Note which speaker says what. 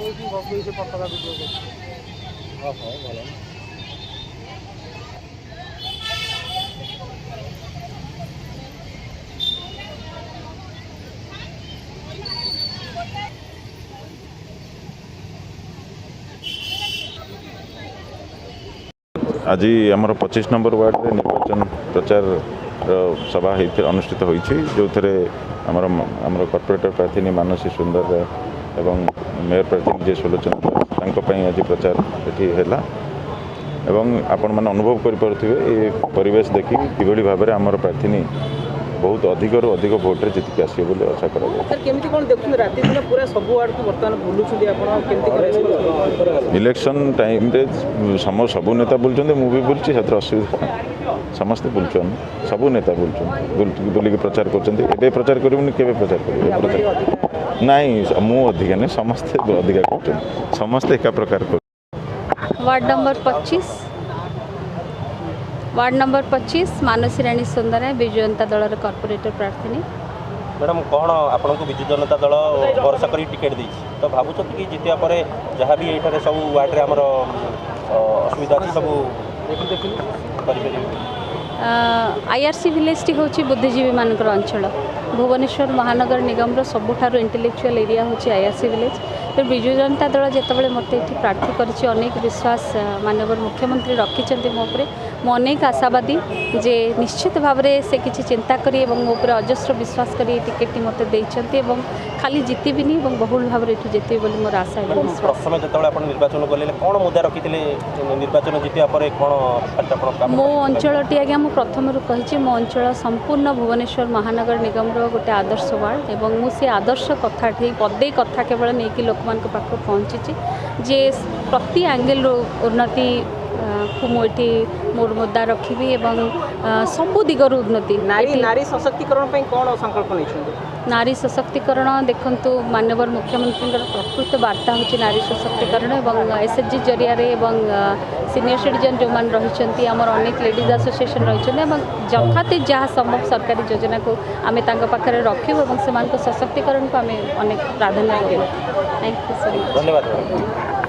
Speaker 1: ନେଇକି ଭଗେଇ ସେ ପତାକା ଭିଡ଼ିଓ କରୁଛି।
Speaker 2: ଓହୋ ଭଲ।
Speaker 3: आज आमर 25 नंबर वार्ड में निर्वाचन प्रचार सभा अनुष्ठित होती जो थे आमर कॉर्पोरेटर प्रार्थी मानसी सुंदर एवं मेयर प्रार्थी जे सुलोचना आज प्रचार ये है एवं आपण मैंने अनुभव करें परिवेश देखी कि भाव में आमर प्रार्थी बहुत अधिक अधिक भोट्रे जीतिक आसो बोली आशा कर इलेक्शन टाइम रे सबू नेता बुलूँ मुझे बुलूँ से असुविधा समस्ते बुलूँ सबू नेता बुलिक प्रचार कर प्रचार करूनी के प्रचार कर नाई मु अधिका नहीं समस्ते अधिका कर समस्ते एका प्रकार कर
Speaker 4: वार्ड नंबर 25 मानसी राणी सुंदर है विजु जनता दल कॉर्पोरेटर प्रार्थी।
Speaker 2: मैडम कौन आपन को विजु जनता दल भरोसा कर टिकेट दी तो भावुँ कि जितिया पर जहाँ भी ये सब वार्ड रे आमर असुविधा अच्छी सब
Speaker 4: आईआरसी विलेज टी हूँ बुद्धिजीवी मानकर अंचल भुवनेश्वर महानगर निगम सबुठार इंटेलेक्चुअल एरिया हूँ आईआरसी विलेज फिर विजु जनता दल जितेबाला मत ये प्रार्थी कर अनेक विश्वास माननीय मुख्यमंत्री रखिंट मोपे मु अनेक आशावादी जे निश्चित भाव में से किसी चिंता करी मोपर अजस्र विश्वास करी टिकेट मत देते खाली जीतबिनी बहुल भाव में जीतबी बोली मोर आशा है।
Speaker 2: प्रथम जो निर्वाचन कले कौन मुद्दा रखी निर्वाचन जीतिया कौन
Speaker 4: मो अंचलटी आज्ञा मुझे प्रथम कही मो अंचल संपूर्ण भुवनेश्वर महानगर निगम गोटे आदर्श वार्ड एवं मुझे आदर्श कथा पदे कथा केवल नहीं कि लोक मान पाख पहुँची जे प्रति एंगल उन्नति को मुझे मोर मुद्दा रखी सबू दिगर उन्नति
Speaker 1: नारी सशक्तिकरण कौन संकल्प नहीं
Speaker 4: नारी सशक्तिकरण देखंतु माननीय मुख्यमंत्री प्रकृत वार्ता हूँ नारी सशक्तिकरण और एसएचजी जरिया सीनियर सिटीजन जो मान रही आमर अनेक लेडीज एसोसिएशन रही जथाते जहाँ संभव सरकारी योजना को आम पाखे रखू और से सशक्तिकरण को आम अनेक प्राधान्य देव। Thank you so much.
Speaker 2: धन्यवाद।